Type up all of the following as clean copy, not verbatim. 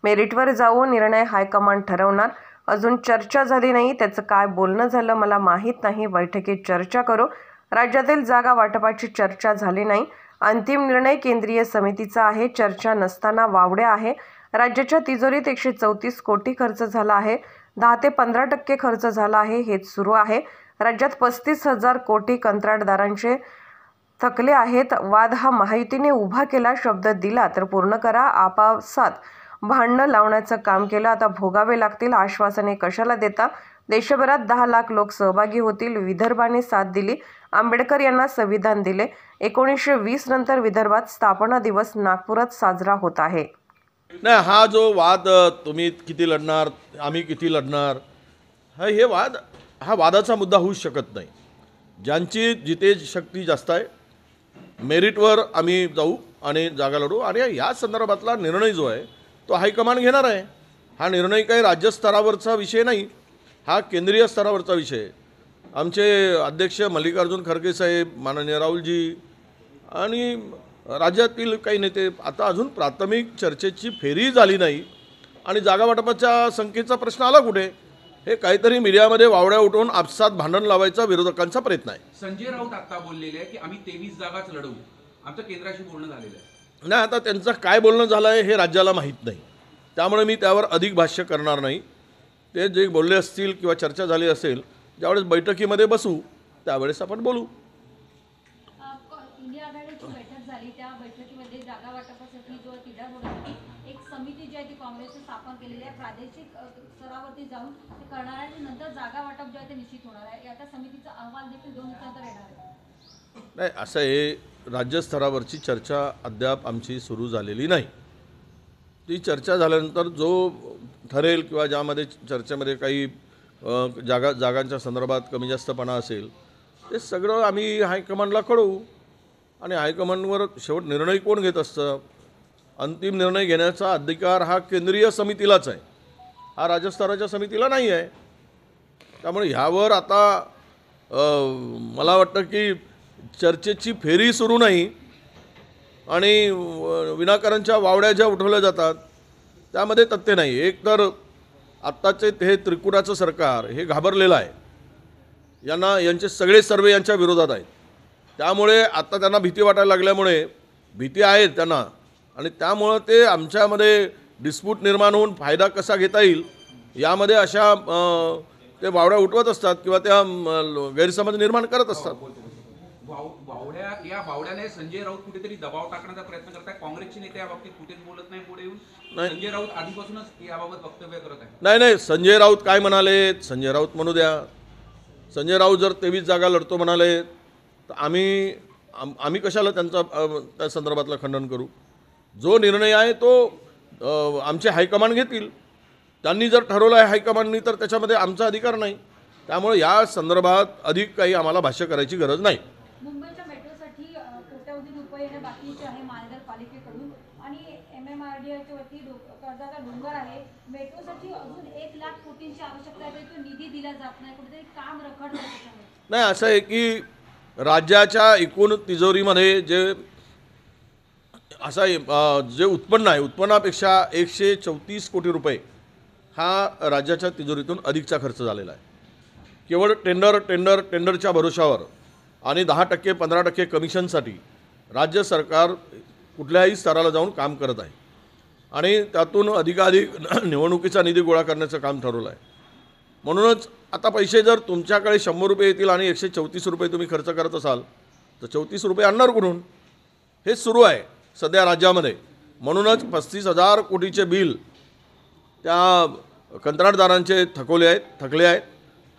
मेरिटवर जाऊ, निर्णय हायकमांड ठरवणार. अजून चर्चा झाली नाही, त्याचं काय बोलणं झालं मला माहीत नाही. बैठकीत चर्चा करू. राज्यातील जागा वाटपाची चर्चा झाली नाही. अंतिम निर्णय केंद्रीय समितीचा आहे. चर्चा नसताना वावड्या आहे. राज्याच्या तिजोरीत 134 कोटी खर्च झाला आहे. 10 ते 15% खर्च झाला आहे. हेच सुरू आहे. राज्यात 35,000 कोटी कंत्राटदारांचे थकले आहेत. वाद हा महायुतीने उभा केला. शब्द दिला तर पूर्ण करा. आपापसात भांडणं लावण्याचं काम केलं. आता भोगावे लागतील. आश्वासने कशाला देता? देशभरात 10 लाख लोक सहभागी होतील. विदर्भाने साथ दिली. आंबेडकर यांना संविधान दिले. 1920 नंतर विदर्भात स्थापना दिवस नागपुरात साजरा होत आहे. नाही, हा जो वाद तुम्ही किती लढणार, आम्ही किती लढणार, हे वाद हा वादाचा मुद्दा होऊ शकत नाही. ज्यांची जिथे शक्ती जास्त आहे, मेरिटवर आम्ही जाऊ आणि जागा लढू. आणि या संदर्भातला निर्णय जो आहे तो हायकमांड घेणार आहे. हा निर्णय काही राज्यस्तरावरचा विषय नाही, हा केंद्रीय स्तरावरचा विषय आहे. आमचे अध्यक्ष मल्लिकार्जुन खरगे साहेब, माननीय राहुलजी आणि राज्यातील काही नेते, आता अजून प्राथमिक चर्चेची फेरी झाली नाही आणि जागा वाटपाच्या संख्येचा प्रश्न आला कुठे? हे काहीतरी मीडियामध्ये वावड्या उठवून आपसात भांडण लावायचा विरोधकांचा प्रयत्न आहे. संजय राऊत आता बोललेले आहे की आम्ही 23 जागाच लढवू. आमचं केंद्राशी बोलणं झालेलं आहे. नाही, आता त्यांचं काय बोलणं झालं आहे हे राज्याला माहीत नाही, त्यामुळे मी त्यावर अधिक भाष्य करणार नाही. ते जे बोलले असतील किंवा चर्चा झाली असेल, ज्यावेळेस बैठकीमध्ये बसू त्यावेळेस आपण बोलू. इंडिया आघाडीची बैठक झाली, त्या बैठकीमध्ये जागा वाटपासाठी जो तिढा होता, एक समिती जी आहे ती काँग्रेसने स्थापन केलेली आहे. प्रादेशिक स्तरावरती जाऊन ते करणार आहे. नंतर जागा वाटप जे आहे ते निश्चित होणार आहे. आता समितीचा अहवाल देखील 2 दिवसानंतर येणार आहे. नाही, असं हे राज्यस्तरावरची चर्चा अद्याप आमची सुरू झालेली नाही. ती चर्चा झाल्यानंतर जो ठरेल किंवा ज्यामध्ये चर्चेमध्ये काही जागांच्या संदर्भात कमी जास्तपणा असेल ते सगळं आम्ही हायकमांडला कळवू. आणि हायकमांडवर शेवट निर्णय कोण घेत असतं? अंतिम निर्णय घेण्याचा अधिकार हा केंद्रीय समितीलाच आहे, हा राज्यस्तराच्या समितीला नाही आहे. त्यामुळे ह्यावर आता मला वाटतं की चर्चेची फेरी सुरू नाही आणि विनाकारणच्या वावड्या ज्या उठवल्या जातात त्यामध्ये तथ्य नाही. एक तर आत्ताचे हे त्रिपुराचं सरकार हे घाबरलेलं आहे. यांचे सगळे सर्वे यांच्या विरोधात आहेत. त्यामुळे आता त्यांना भीती वाटायला लागल्यामुळे, भीती आहे त्यांना, आणि त्यामुळं ते आमच्यामध्ये डिस्प्यूट निर्माण होऊन फायदा कसा घेता येईल यामध्ये अशा ते वावड्या उठवत असतात किंवा त्या गैरसमज निर्माण करत असतात. या वावड्याने संजय राऊत कुठेतरी दबाव टाकण्याचा प्रयत्न करत आहे. काँग्रेसचे नेते याबाबतीत कुठेच बोलत नाही. पुढे येऊन संजय राऊत आधीपासूनच याबाबत वक्तव्य करत आहे. नाही, संजय राऊत काय म्हणाले, संजय राऊत म्हणू द्या. संजय राऊत जर 23 जागा लढतो म्हणाले तर आम्ही कशाला त्या संदर्भातलं खंडन करू? जो निर्णय आहे तो आमचे हायकमांड घेतील. त्यांनी जर ठरवलं आहे हायकमांडनी तर त्याच्यामध्ये आमचा अधिकार नाही. त्यामुळे या संदर्भात अधिक काही आम्हाला भाष्य करायची गरज नाही. मुंबईच्या मेट्रोसाठी कोट्यवधी रुपये बाकीचे आहे महानगरपालिकेकडून आणि MMRDAच्या वरती कर्जाचा डोंगर आहे. मेट्रोसाठी अजून 1 लाख कोटींची आवश्यकता आहे. तो निधी दिला जात नाही. कुठेतरी काम रखडलं आहे. नाही, असं आहे की राज्याच्या एकूण तिजोरीमध्ये जे उत्पन्न आहे, उत्पन्नापेक्षा 134 कोटी रुपये हा राज्याच्या तिजोरीतून अधिकचा खर्च झालेला आहे. केवळ टेंडरच्या भरोशावर आणि 10% 15% कमिशनसाठी राज्य सरकार कुठल्याही स्तराला जाऊन काम करत आहे आणि त्यातून अधिकाधिक निवडणुकीचा निधी गोळा करण्याचं काम ठरवलं आहे. म्हणूनच आता पैसे जर तुमच्याकडे 100 रुपये येतील आणि 134 रुपये तुम्ही खर्च करत असाल तर 34 रुपये आणणार कुठून? हेच सुरू आहे सध्या राज्यामध्ये. म्हणूनच 35,000 कोटीचे बिल त्या कंत्राटदारांचे थकले आहेत.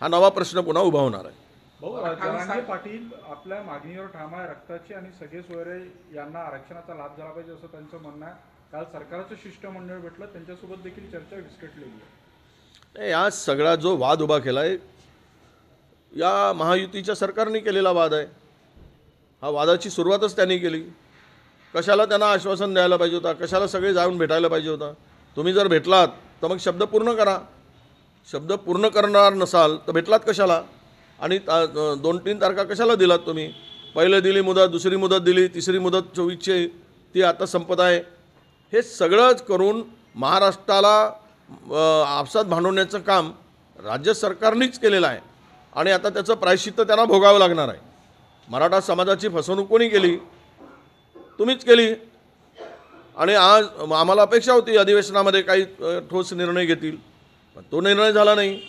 हा नवा प्रश्न पुन्हा उभा होणार आहे. जरांगे पाटील आपल्या मागणीवर ठाम आहे. रक्ताची आणि सगळे सोयरे यांना आरक्षणाचा लाभ झाला पाहिजे असं त्यांचं म्हणणं आहे. काल सरकारचं शिष्टमंडळ भेटलं, त्यांच्यासोबत देखील चर्चा विस्कटलेली आहे. या सगळा जो वाद उभा केला आहे या महायुतीच्या सरकारने केलेला वाद आहे. हा वादाची सुरुवातच त्यांनी केली. कशाला त्यांना आश्वासन द्यायला पाहिजे होता? कशाला सगळे जाऊन भेटायला पाहिजे होता? तुम्ही जर भेटलात तर मग शब्द पूर्ण करा. शब्द पूर्ण करणार नसाल तर भेटलात कशाला? आणि 2-3 तारखा कशाला दिलात तुम्ही? पहिले दिली मुदत, दुसरी मुदत दिली, तिसरी मुदत 24ची ती आता संपत आहे. हे सगळंच करून महाराष्ट्राला आपसात भांडवण्याचं काम राज्य सरकारनेच केलेलं आहे आणि आता त्याचं प्रायश्चित्त त्यांना भोगावं लागणार आहे. मराठा समाजाची फसवणूक कोणी केली? तुम्हीच केली. आणि आज आम्हाला अपेक्षा होती अधिवेशनामध्ये काही ठोस निर्णय घेतील, पण तो निर्णय झाला नाही.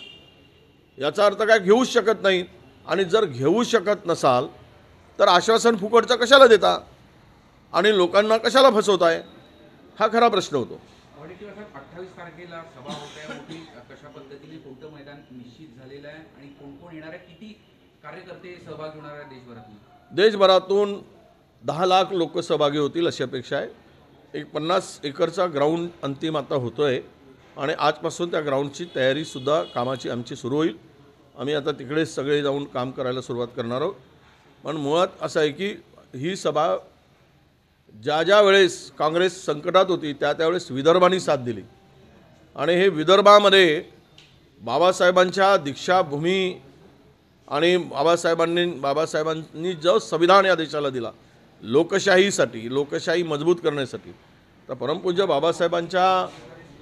याचा अर्थ काय घेऊच शकत नाही. आणि जर घेऊ शकत नसाल तर आश्वासन फुकटचं कशाला देता आणि लोकांना कशाला फसवताय, हा खरा प्रश्न होतो. वडेट्टीवार साहेब, 28 तारखेला सभा होत आहे मोठी. कशा पद्धतीने कोणतं मैदान निश्चित झालेलं आहे आणि कोण कोण येणार आहे, किती कार्यकर्ते सहभागी होणार आहे देशभरातून? देशभरातून 10 लाख लोक सहभागी होतील अशी अपेक्षा आहे. एक 50 एकरचा ग्राउंड अंतिम आता होतो आहे आणि आजपासून त्या ग्राउंडची तयारीसुद्धा कामाची आमची सुरू होईल. आम्ही आता तिकडे सगळे जाऊन काम करायला सुरुवात करणार आहोत. पण मुळात असं आहे की ही सभा ज्या वेळेस काँग्रेस संकटात होती त्यावेळेस विदर्भाने साथ दिली आणि हे विदर्भामध्ये बाबासाहेबांच्या दीक्षाभूमी आणि बाबासाहेबांनी जो संविधान या देशाला दिला लोकशाहीसाठी, लोकशाही मजबूत करण्यासाठी, तर परमपूज्य बाबासाहेबांच्या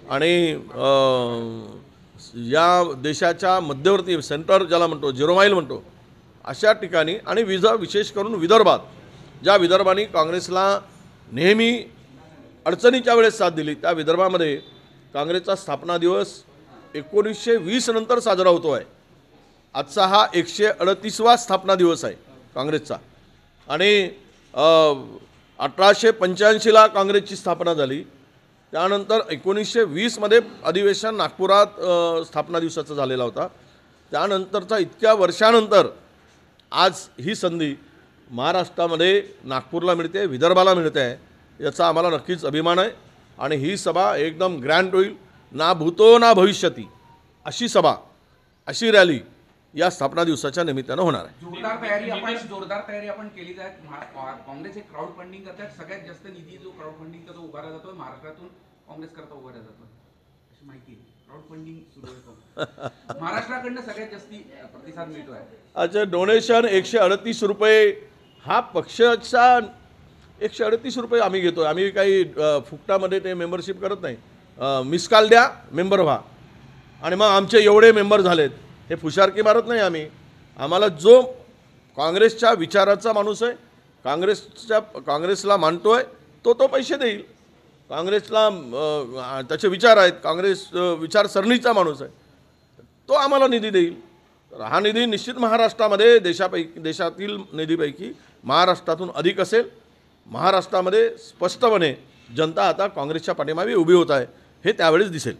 आणि या देशाच्या मध्यवर्ती सेंटर ज्याला म्हणतो, 0 माईल म्हणतो, अशा ठिकाणी आणि विशेष करून विदर्भात ज्या विदर्भाने काँग्रेसला नेहमी अडचणीच्या वेळेस साथ दिली त्या विदर्भामध्ये काँग्रेसचा स्थापना दिवस 1920 नंतर साजरा होतो आहे. आजचा हा 138वा स्थापना दिवस आहे काँग्रेसचा आणि 1885ला काँग्रेसची स्थापना झाली. त्यानंतर 1920मध्ये अधिवेशन नागपुरात स्थापना दिवसाचा झालेला होता. त्यानंतरचा इतक्या वर्षानंतर आज ही संधी महाराष्ट्रामध्ये नागपूरला मिळते, विदर्भाला मिळते आहे. याचा आम्हाला नक्कीच अभिमान आहे आणि ही सभा एकदम ग्रँड होईल. ना भूतो ना भविष्यती अशी सभा, अशी रॅली या स्थापना दिवसाच्या निमित्तानं होणार आहे. जोरदार तयारी आपण केली आहे. काँग्रेस एक क्राऊड फंडिंग करतात. सगळ्यात जास्त निधी जो क्राऊड फंडिंगचा जो उभारला जातो महाराष्ट्रातून काँग्रेस करता उभारला जातो अशी माहिती आहे. क्राऊड फंडिंग सुरू आहे महाराष्ट्राकडनं सगळ्यात जास्त प्रतिसाद मिळतो आहे. अच्छा, डोनेशन 138 रुपये हा पक्षाचा 138 रुपये आम्ही घेतो. आम्ही काही फुकटामध्ये ते मेंबरशिप करत नाही. मिसकाल द्या, मेंबर व्हा आणि मग आमचे एवढे मेंबर झालेत हे फुशारकी मारत नाही आम्ही. आम्हाला जो काँग्रेसच्या विचाराचा माणूस आहे, काँग्रेसला मानतो आहे तो पैसे देईल. काँग्रेसला त्याचे विचार आहेत, काँग्रेस विचारसरणीचा माणूस आहे तो आम्हाला निधी देईल. तर हा निधी निश्चित महाराष्ट्रामध्ये देशातील निधीपैकी महाराष्ट्रातून अधिक असेल. महाराष्ट्रामध्ये स्पष्टपणे जनता आता काँग्रेसच्या पाठीमागे उभी होत आहे हे त्यावेळेस दिसेल.